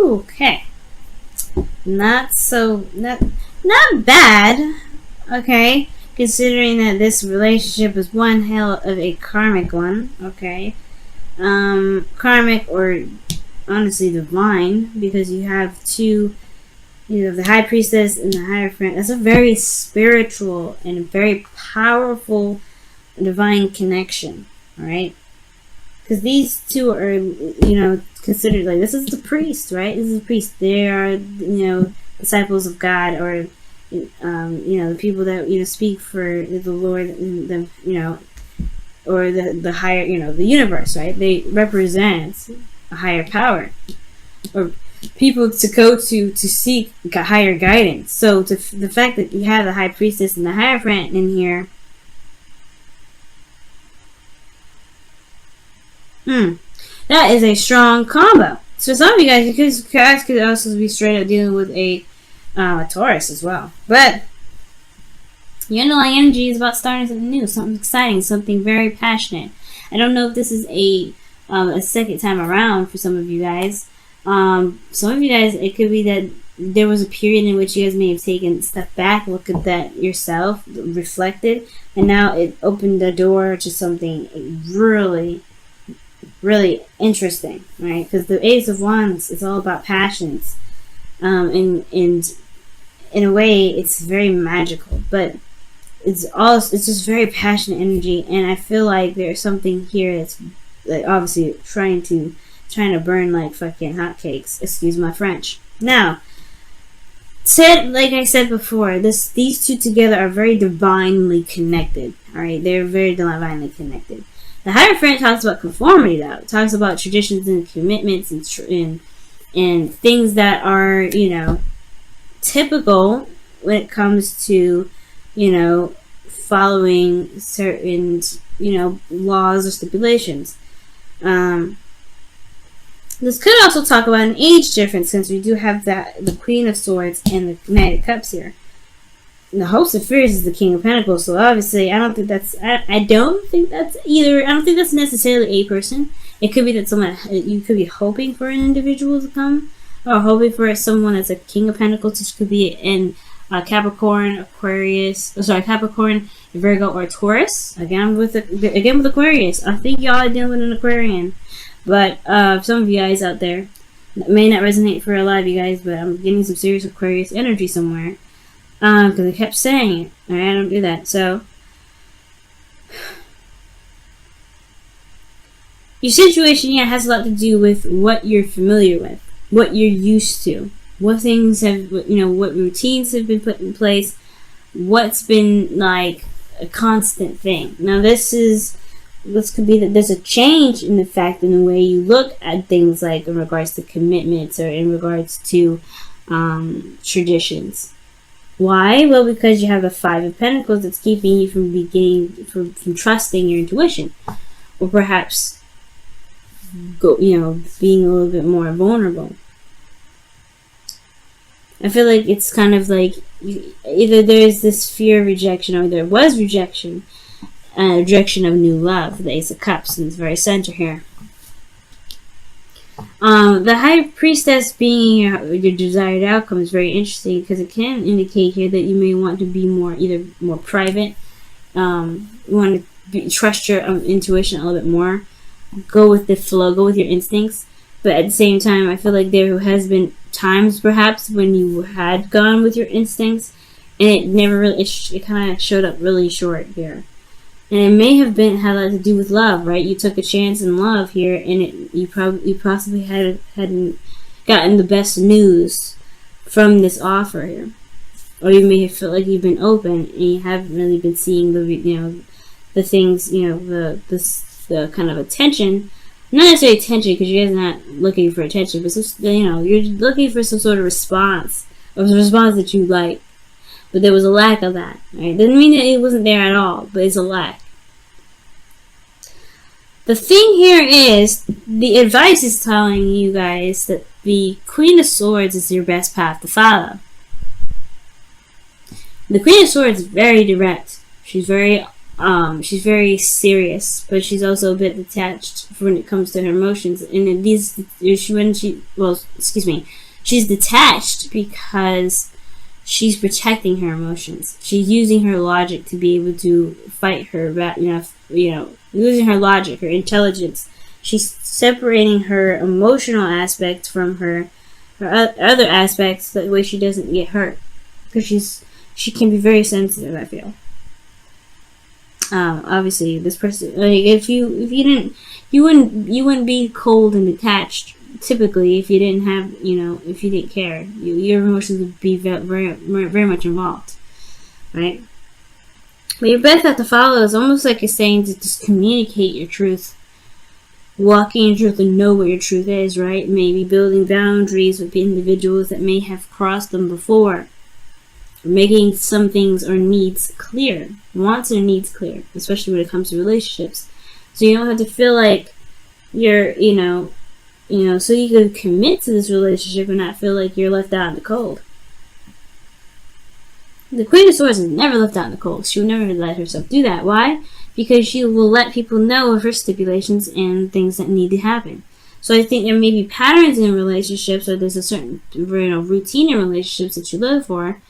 Okay. Not bad. Okay. Considering that this relationship is one hell of a karmic one. Okay. Karmic or honestly divine, because you have two, the High Priestess and the Hierophant. That's a very spiritual and a very powerful divine connection. Alright? Because these two are, considered like, this is the priest, right? This is the priest. They are, disciples of God, or, the people that, speak for the Lord, or the higher, the universe, right? They represent a higher power, or people to go to seek higher guidance. So the fact that you have the High Priestess and the Hierophant in here, that is a strong combo. So some of you guys could also be straight up dealing with a Taurus as well. But the underlying energy is about starting something new, something exciting, something very passionate. I don't know if this is a second time around for some of you guys. Some of you guys, it could be that there was a period in which you guys may have taken a step back, look at that yourself, reflected, and now it opened the door to something really, really interesting, right? Because the Ace of Wands is all about passions, and in a way, it's very magical, but it's just very passionate energy, and I feel like there's something here that's like obviously trying to burn like fucking hotcakes. Excuse my French. Now, like I said before, these two together are very divinely connected. All right, they're very divinely connected. The Hierophant talks about conformity, though. It talks about traditions and commitments and things that are, typical when it comes to, following certain, laws or stipulations. This could also talk about an age difference, since we do have the Queen of Swords and the Knight of Cups here. And the Host of Fears is the King of Pentacles, so obviously I don't think that's necessarily a person. It could be that you could be hoping for an individual to come, or hoping for someone that's a King of Pentacles, which could be in Capricorn, Capricorn, Virgo, or Taurus. Again with Aquarius. I think y'all are dealing with an Aquarian. But some of you guys out there, that may not resonate for a lot of you guys, but I'm getting some serious Aquarius energy somewhere. Because I kept saying it. Alright, I don't do that. So, your situation, has a lot to do with what you're familiar with, what you're used to, what things have, what routines have been put in place, what's been like a constant thing. Now, this could be that there's a change in the fact in the way you look at things, like in regards to commitments or in regards to traditions. Why? Well, because you have the Five of Pentacles that's keeping you from trusting your intuition, or perhaps being a little bit more vulnerable. I feel like it's kind of like either there's this fear of rejection, or there was rejection of new love. The Ace of Cups in the very center here. The High Priestess being your desired outcome is very interesting, because it can indicate here that you may want to be either more private, you want to trust your intuition a little bit more, go with the flow, go with your instincts. But at the same time, I feel like there has been times perhaps when you had gone with your instincts, and it never really, it kind of showed up really short here. And it may have had a lot to do with love, right? You took a chance in love here, and you possibly hadn't gotten the best news from this offer here, or you may have felt like you've been open and you haven't really been seeing the things, the kind of attention. Not necessarily attention, because you guys are not looking for attention, but you're looking for some sort of response, or a response that you like. But there was a lack of that, right? Doesn't mean that it wasn't there at all, but it's a lack. The thing here is, the advice is telling you guys that the Queen of Swords is your best path to follow. The Queen of Swords is very direct. She's very She's very serious, but she's also a bit detached when it comes to her emotions. And she's detached because she's protecting her emotions. She's using her logic to be able to fight her, using her logic, her intelligence. She's separating her emotional aspects from her other aspects, that way she doesn't get hurt. Because she can be very sensitive, I feel. Obviously, this person, like, if you didn't, you wouldn't be cold and detached typically if you didn't have, if you didn't care. Your emotions would be very, very much involved, right? But your best path to follow is almost like you're saying to just communicate your truth, walking in truth, and know what your truth is, right? Maybe building boundaries with individuals that may have crossed them before. Making some things or needs clear, wants or needs clear, especially when it comes to relationships. So you don't have to feel like you're, so you can commit to this relationship and not feel like you're left out in the cold. The Queen of Swords is never left out in the cold. She will never let herself do that. Why? Because she will let people know of her stipulations and things that need to happen. So I think there may be patterns in relationships, or there's a certain routine in relationships that you live for,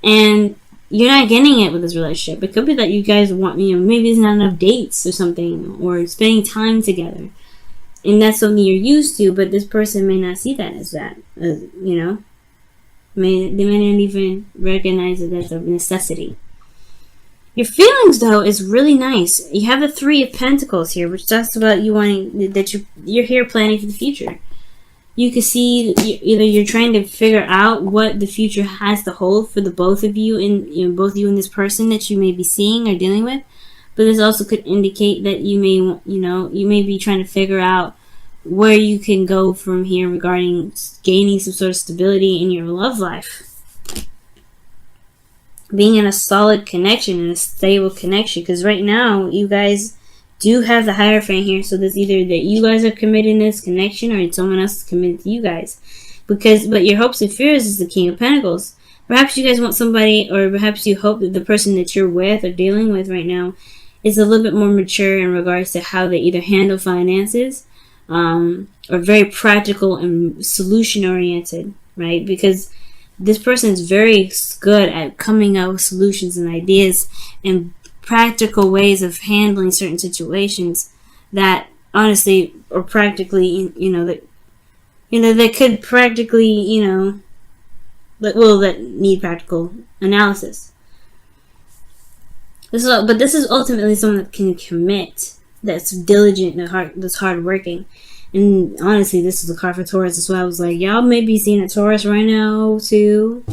and you're not getting it with this relationship. It could be that you guys want, maybe there's not enough dates or something, or spending time together. And that's something you're used to, but this person may not see that as that. They may not even recognize it as a necessity. Your feelings, though, is really nice. You have the Three of Pentacles here, which talks about you wanting, that you're here planning for the future. You can see either you're trying to figure out what the future has to hold for the both of you, and both you and this person that you may be seeing or dealing with. But this also could indicate that you may be trying to figure out where you can go from here regarding gaining some sort of stability in your love life. Being in a solid connection, and a stable connection, because right now you guys do have the Hierophant here, so there's either that you guys are committed in this connection or someone else is committed to you guys. But your hopes and fears is the King of Pentacles. Perhaps you guys want somebody, or perhaps you hope that the person that you're with or dealing with right now is a little bit more mature in regards to how they either handle finances, or very practical and solution oriented, right? Because this person is very good at coming up with solutions and ideas and practical ways of handling certain situations that honestly are practically, that could practically, that need practical analysis. But this is ultimately someone that can commit, that's diligent, that's hardworking. And honestly, this is a card for Taurus as well. I was like, y'all may be seeing a Taurus right now too.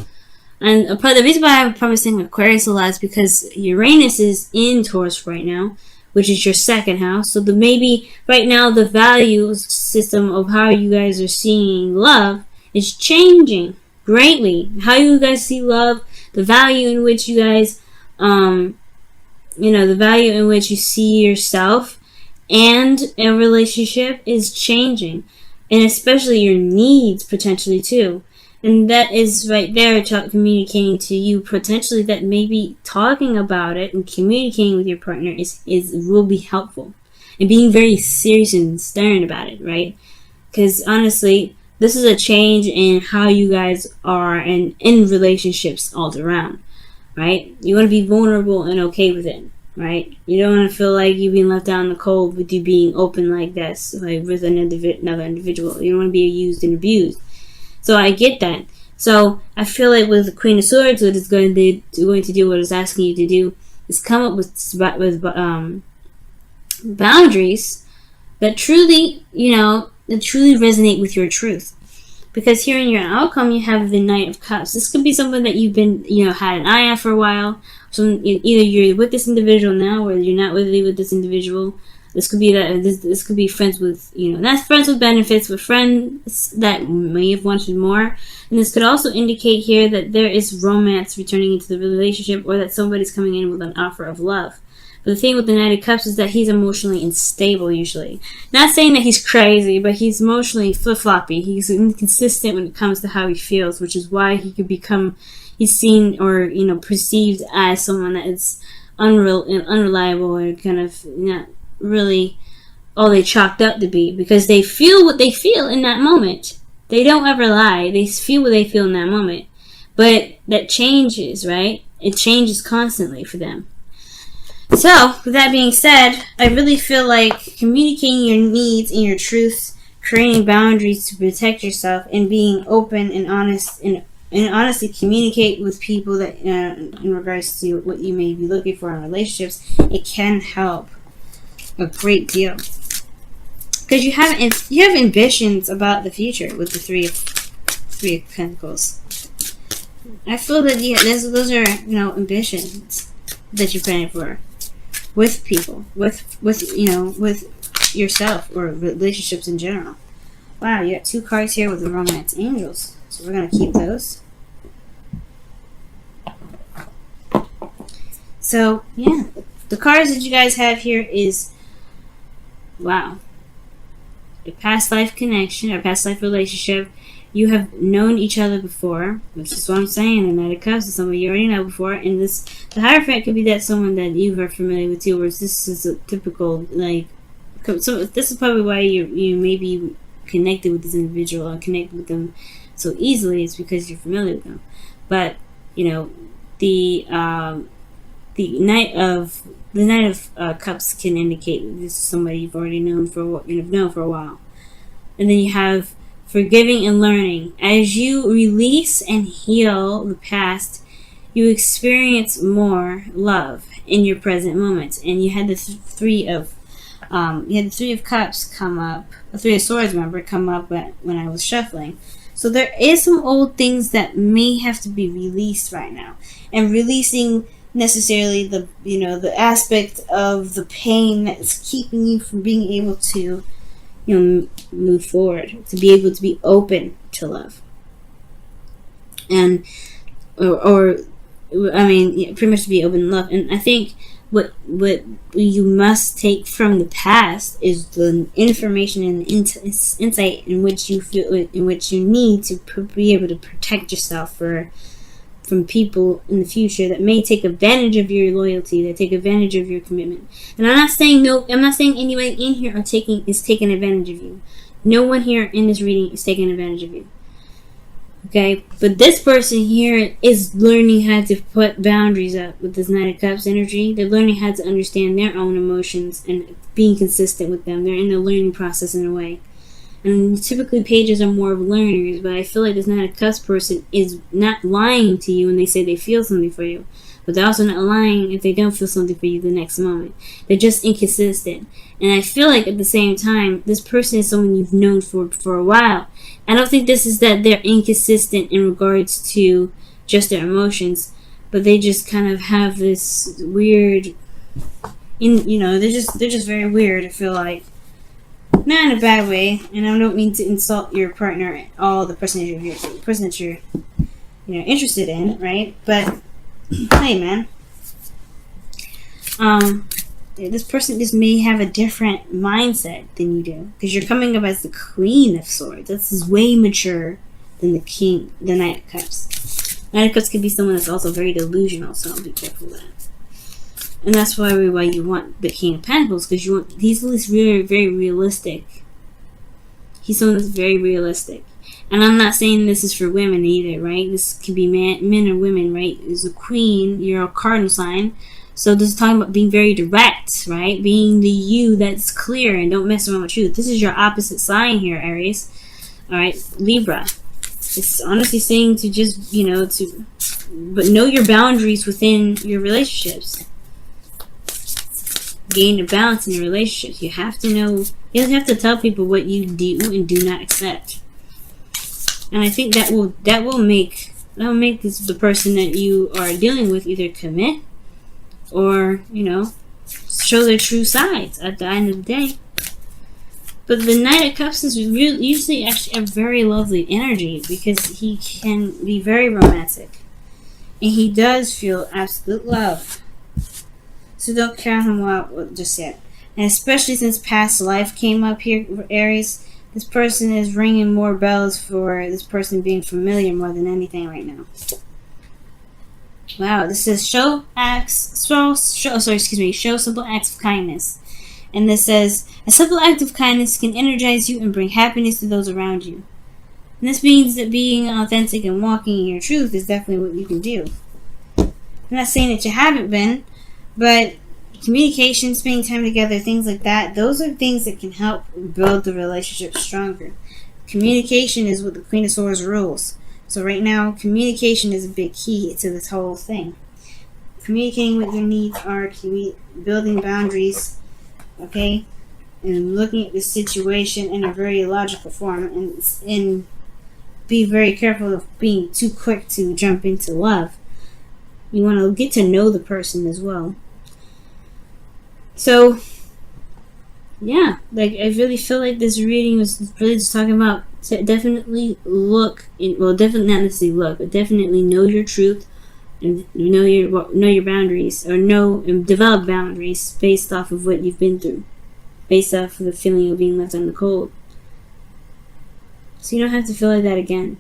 And the reason why I'm probably saying Aquarius a lot is because Uranus is in Taurus right now, which is your second house. So maybe right now the value system of how you guys are seeing love is changing greatly. How you guys see love, the value in which you guys, the value in which you see yourself and a relationship is changing. And especially your needs potentially too. And that is right there communicating to you potentially that maybe talking about it and communicating with your partner will be helpful. And being very serious and stern about it, right? Because honestly, this is a change in how you guys are in relationships all around, right? You want to be vulnerable and okay with it, right? You don't want to feel like you're being left out in the cold with you being open like this, like with another individual. You don't want to be used and abused. So I get that. So I feel like with the Queen of Swords, what it's going to do, what it's asking you to do, is come up with boundaries that truly, resonate with your truth. Because here in your outcome, you have the Knight of Cups. This could be someone that you've been, had an eye on for a while. So either you're with this individual now, or you're not really with this individual. This could be that this could be friends with, not friends with benefits, but friends that may have wanted more. And this could also indicate here that there is romance returning into the relationship, or that somebody's coming in with an offer of love. But the thing with the Knight of Cups is that he's emotionally unstable usually. Not saying that he's crazy, but he's emotionally flip-floppy. He's inconsistent when it comes to how he feels, which is why he could he's seen or, perceived as someone that is unreliable, or kind of not really all they chalked up to be, because they feel what they feel in that moment. They don't ever lie. They feel what they feel in that moment. But that changes, right? It changes constantly for them. So, with that being said, I really feel like communicating your needs and your truths, creating boundaries to protect yourself, and being open and honest, and honestly communicate with people that in regards to what you may be looking for in relationships, it can help a great deal. Because you have ambitions about the future with the Three of Pentacles. I feel that those are ambitions that you're planning for with people, with yourself, or relationships in general. Wow, you got 2 cards here with the Romance Angels, so we're gonna keep those. So yeah, the cards that you guys have here is, wow, a past life connection, or past life relationship. You have known each other before, which is what I'm saying. The Knight of Cups is someone you already know before, and the Hierophant could be that someone that you are familiar with too. Whereas this is a typical, like, so this is probably why you may be connected with this individual, or connected with them so easily. It's because you're familiar with them. But the Knight of Cups can indicate this is somebody you've already known for a while, and then you have forgiving and learning. As you release and heal the past, you experience more love in your present moments. And you had the Three of Cups come up, the Three of Swords, come up when I was shuffling. So there is some old things that may have to be released right now, and releasing necessarily the aspect of the pain that's keeping you from being able to move forward, to be able to be open to love, and pretty much to be open to love. And I think what you must take from the past is the information and insight in which you feel, in which you need to be able to protect yourself from people in the future that may take advantage of your loyalty, that take advantage of your commitment. And I'm not saying anybody in here is taking advantage of you. No one here in this reading is taking advantage of you. Okay? But this person here is learning how to put boundaries up with this Knight of Cups energy. They're learning how to understand their own emotions and being consistent with them. They're in a learning process in a way. And typically pages are more of learners, but I feel like this Knight of Cups person is not lying to you when they say they feel something for you. But they're also not lying if they don't feel something for you the next moment. They're just inconsistent. And I feel like at the same time, this person is someone you've known for a while. I don't think this is that they're inconsistent in regards to just their emotions, but they just kind of have this weird, they're just very weird, I feel like. Not in a bad way, and I don't mean to insult your partner at all, the person that you're interested in, right? But hey, man, this person just may have a different mindset than you do, because you're coming up as the Queen of Swords. This is way mature than the Knight of Cups. Knight of Cups could be someone that's also very delusional, so be careful of that. And that's why you want the King of Pentacles, because he's at least very, very realistic. He's someone that's very realistic. And I'm not saying this is for women either, right? This could be men or women, right? As a queen, you're a cardinal sign. So this is talking about being very direct, right? Being the you that's clear and don't mess around with truth. This is your opposite sign here, Aries. Alright, Libra. It's honestly saying to just, but know your boundaries within your relationships. Gain a balance in your relationships. You have to know, you have to tell people what you do and do not accept. And I think that will make the person that you are dealing with either commit or, show their true sides at the end of the day. But the Knight of Cups is usually actually a very lovely energy, because he can be very romantic. And he does feel absolute love. So don't count him out just yet. And especially since past life came up here for Aries, this person is ringing more bells for this person being familiar more than anything right now. Wow, this says show simple acts of kindness. And this says, a simple act of kindness can energize you and bring happiness to those around you. And this means that being authentic and walking in your truth is definitely what you can do. I'm not saying that you haven't been, but communication, spending time together, things like that, those are things that can help build the relationship stronger. Communication is what the Queen of Swords rules. So right now, communication is a big key to this whole thing. Communicating what your needs are, building boundaries, okay, and looking at the situation in a very logical form, and be very careful of being too quick to jump into love. You want to get to know the person as well. So, yeah, like I really feel like this reading was really just talking about definitely definitely not necessarily look, but definitely know your truth and know your boundaries, or know and develop boundaries based off of what you've been through, based off of the feeling of being left on the cold. So you don't have to feel like that again.